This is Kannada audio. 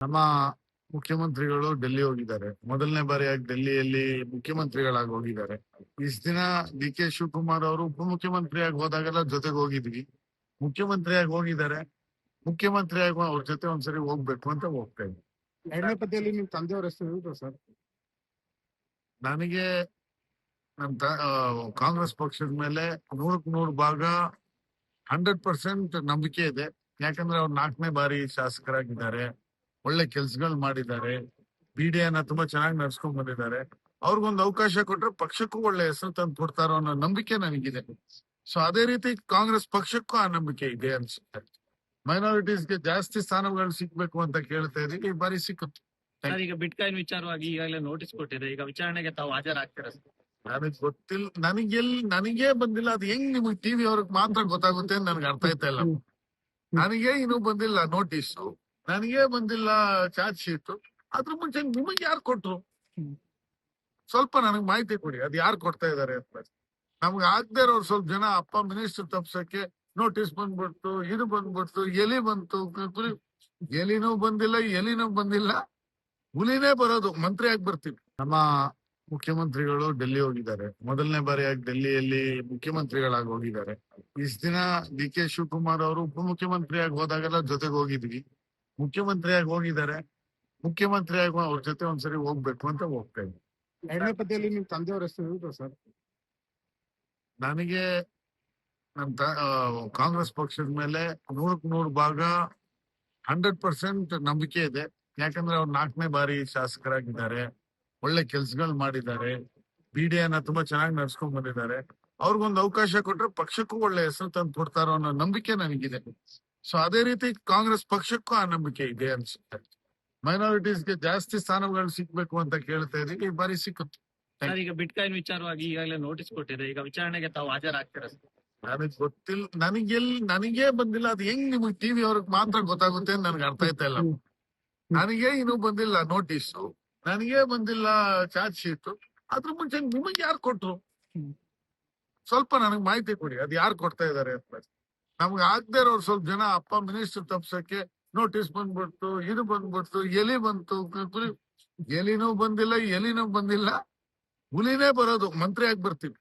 ನಮ್ಮ ಮುಖ್ಯಮಂತ್ರಿಗಳು ಡೆಲ್ಲಿ ಹೋಗಿದ್ದಾರೆ. ಮೊದಲನೇ ಬಾರಿಯಾಗಿ ಡೆಲ್ಲಿಯಲ್ಲಿ ಮುಖ್ಯಮಂತ್ರಿಗಳಾಗಿ ಹೋಗಿದ್ದಾರೆ. ಇಷ್ಟ ದಿನ ಡಿ ಕೆ ಶಿವಕುಮಾರ್ ಅವರು ಉಪಮುಖ್ಯಮಂತ್ರಿಯಾಗಿ ಹೋದಾಗೆಲ್ಲ ಜೊತೆಗೆ ಹೋಗಿದ್ವಿ. ಮುಖ್ಯಮಂತ್ರಿಯಾಗಿ ಹೋಗಿದ್ದಾರೆ. ಮುಖ್ಯಮಂತ್ರಿಯಾಗಿ ಅವ್ರ ಜೊತೆ ಒಂದ್ಸರಿ ಹೋಗ್ಬೇಕು ಅಂತ ಹೋಗ್ತಾ ಇದ್ವಿ. ಎರಡನೇ ಪದ್ಯದಲ್ಲಿ ನಿಮ್ ತಂದೆಯವ್ರ ಹೆಸರು ಇರುತ್ತಾ ಸರ್? ನನಗೆ ಕಾಂಗ್ರೆಸ್ ಪಕ್ಷದ ಮೇಲೆ 100% 100% ನಂಬಿಕೆ ಇದೆ. ಯಾಕಂದ್ರೆ ಅವ್ರು 4ನೇ ಬಾರಿ ಶಾಸಕರಾಗಿದ್ದಾರೆ, ಒಳ್ಳೆ ಕೆಲ್ಸಗಳು ಮಾಡಿದ್ದಾರೆ, ಬಿಡಿಎನ ತುಂಬಾ ಚೆನ್ನಾಗಿ ನಡ್ಸ್ಕೊಂಡ್ ಬಂದಿದ್ದಾರೆ. ಅವ್ರಿಗೊಂದು ಅವಕಾಶ ಕೊಟ್ರೆ ಪಕ್ಷಕ್ಕೂ ಒಳ್ಳೆ ಹೆಸರು ತಂದು ಕೊಡ್ತಾರೋ ಅನ್ನೋ ನಂಬಿಕೆ ನನಗಿದೆ. ಸೊ ಅದೇ ರೀತಿ ಕಾಂಗ್ರೆಸ್ ಪಕ್ಷಕ್ಕೂ ಆ ನಂಬಿಕೆ ಇದೆ ಅನ್ಸುತ್ತೆ. ಮೈನಾರಿಟೀಸ್ಗೆ ಜಾಸ್ತಿ ಸ್ಥಾನಗಳು ಸಿಗ್ಬೇಕು ಅಂತ ಕೇಳ್ತಾ ಇದೀವಿ. ಈ ಬಾರಿ ಸಿಕ್ಕುತ್ತೆ. ಸರ್, ಈಗ ಬಿಟ್ಕಾಯಿನ್ ವಿಚಾರವಾಗಿ ಈಗಾಗಲೇ ನೋಟಿಸ್ ಕೊಟ್ಟಿದೆ. ಈಗ ವಿಚಾರಣೆಗೆ ತಾವು ಹಾಜರಾಗ್ತೀರಾ ಸರ್? ನನಗ್ ಗೊತ್ತಿಲ್ಲ, ನನಗೇ ಬಂದಿಲ್ಲ. ಅದು ಹೆಂಗ್ ನಿಮಗೆ ಟಿವಿ ಅವ್ರಿಗೆ ಮಾತ್ರ ಗೊತ್ತಾಗುತ್ತೆ ಅಂತ ನನ್ಗೆ ಅರ್ಥ ಆಯ್ತಾ ಇಲ್ಲ. ನನಗೆ ಇನ್ನೂ ಬಂದಿಲ್ಲ ನೋಟಿಸ್, ನನಗೆ ಬಂದಿಲ್ಲ ಚಾರ್ಜ್ ಶೀಟ್. ಅದ್ರ ಮುಂಚೆ ನಿಮಗೆ ಯಾರು ಕೊಟ್ರು? ಸ್ವಲ್ಪ ನನಗೆ ಮಾಹಿತಿ ಕೊಡಿ, ಅದು ಯಾರು ಕೊಡ್ತಾ ಇದಾರೆ ಅಂತ. ನಮ್ಗೆ ಆಗದೆ ಇರೋರು ಸ್ವಲ್ಪ ಜನ ಅಪ್ಪ ಮಿನಿಸ್ಟರ್ ತಪ್ಸಕ್ಕೆ ನೋಟಿಸ್ ಬಂದ್ಬಿಡ್ತು, ಇದು ಬಂದ್ಬಿಡ್ತು, ಎಲಿ ಬಂತು, ಎಲಿನೂ ಬಂದಿಲ್ಲ, ಹುಲಿನೇ ಬರೋದು. ಮಂತ್ರಿ ಆಗಿ ಬರ್ತೀವಿ. ನಮ್ಮ ಮುಖ್ಯಮಂತ್ರಿಗಳು ಡೆಲ್ಲಿ ಹೋಗಿದ್ದಾರೆ. ಮೊದಲನೇ ಬಾರಿಯಾಗಿ ಡೆಲ್ಲಿಯಲ್ಲಿ ಮುಖ್ಯಮಂತ್ರಿಗಳಾಗಿ ಹೋಗಿದ್ದಾರೆ. ಇಷ್ಟ ದಿನ ಡಿ ಕೆ ಶಿವಕುಮಾರ್ ಅವರು ಉಪಮುಖ್ಯಮಂತ್ರಿಯಾಗಿ ಹೋದಾಗೆಲ್ಲ ಜೊತೆಗೆ ಹೋಗಿದ್ವಿ. ಮುಖ್ಯಮಂತ್ರಿಯಾಗಿ ಹೋಗಿದ್ದಾರೆ. ಮುಖ್ಯಮಂತ್ರಿಯಾಗಿ ಅವ್ರ ಜೊತೆ ಒಂದ್ಸರಿ ಹೋಗ್ಬೇಕು ಅಂತ ಹೋಗ್ತಾ ಇದ್ವಿ. ಎರಡನೇ ಪದ್ಯದಲ್ಲಿ ನಿಮ್ ತಂದೆಯವ್ರ ಹೆಸರು ಇರುತ್ತಾ ಸರ್? ನನಗೆ ಕಾಂಗ್ರೆಸ್ ಪಕ್ಷದ ಮೇಲೆ 100% 100% ನಂಬಿಕೆ ಇದೆ. ಯಾಕಂದ್ರೆ ಅವ್ರು 4ನೇ ಬಾರಿ ಶಾಸಕರಾಗಿದ್ದಾರೆ, ಒಳ್ಳೆ ಕೆಲ್ಸಗಳು ಮಾಡಿದ್ದಾರೆ, ಬಿಡಿಎನ ತುಂಬಾ ಚೆನ್ನಾಗಿ ನಡ್ಸ್ಕೊಂಡ್ ಬಂದಿದ್ದಾರೆ. ಅವ್ರಿಗೊಂದು ಅವಕಾಶ ಕೊಟ್ರೆ ಪಕ್ಷಕ್ಕೂ ಒಳ್ಳೆ ಹೆಸರು ತಂದು ಕೊಡ್ತಾರೋ ಅನ್ನೋ ನಂಬಿಕೆ ನನಗಿದೆ. ಸೊ ಅದೇ ರೀತಿ ಕಾಂಗ್ರೆಸ್ ಪಕ್ಷಕ್ಕೂ ಆ ನಂಬಿಕೆ ಇದೆ ಅನ್ಸುತ್ತೆ. ಮೈನಾರಿಟೀಸ್ಗೆ ಜಾಸ್ತಿ ಸ್ಥಾನಗಳು ಸಿಗ್ಬೇಕು ಅಂತ ಕೇಳ್ತಾ ಇದೀವಿ. ಈ ಬಾರಿ ಸಿಕ್ಕುತ್ತೆ. ಸರ್, ಈಗ ಬಿಟ್ಕಾಯಿನ್ ವಿಚಾರವಾಗಿ ಈಗಾಗಲೇ ನೋಟಿಸ್ ಕೊಟ್ಟಿದೆ. ಈಗ ವಿಚಾರಣೆಗೆ ತಾವು ಹಾಜರಾಗ್ತೀರಾ ಸರ್? ನನಗ್ ಗೊತ್ತಿಲ್ಲ, ನನಗೇ ಬಂದಿಲ್ಲ. ಅದು ಹೆಂಗ್ ನಿಮಗೆ ಟಿವಿ ಅವ್ರಿಗೆ ಮಾತ್ರ ಗೊತ್ತಾಗುತ್ತೆ ಅಂತ ನನ್ಗೆ ಅರ್ಥ ಆಯ್ತಾ ಇಲ್ಲ. ನನಗೆ ಇನ್ನೂ ಬಂದಿಲ್ಲ ನೋಟಿಸ್, ನನಗೆ ಬಂದಿಲ್ಲ ಚಾರ್ಜ್ ಶೀಟ್. ಅದ್ರ ಮುಂಚೆ ನಿಮಗೆ ಯಾರು ಕೊಟ್ರು? ಸ್ವಲ್ಪ ನನಗೆ ಮಾಹಿತಿ ಕೊಡಿ, ಅದು ಯಾರು ಕೊಡ್ತಾ ಇದಾರೆ ಅಂತ. ನಮ್ಗೆ ಆಗದೆ ಇರೋರು ಸ್ವಲ್ಪ ಜನ ಅಪ್ಪ ಮಿನಿಸ್ಟರ್ ತಪ್ಸಕ್ಕೆ ನೋಟಿಸ್ ಬಂದ್ಬಿಡ್ತು, ಇದು ಬಂದ್ಬಿಡ್ತು, ಎಲಿ ಬಂತು, ಎಲಿನೂ ಬಂದಿಲ್ಲ, ಹುಲಿನೇ ಬರೋದು. ಮಂತ್ರಿ ಆಗಿ ಬರ್ತೀವಿ.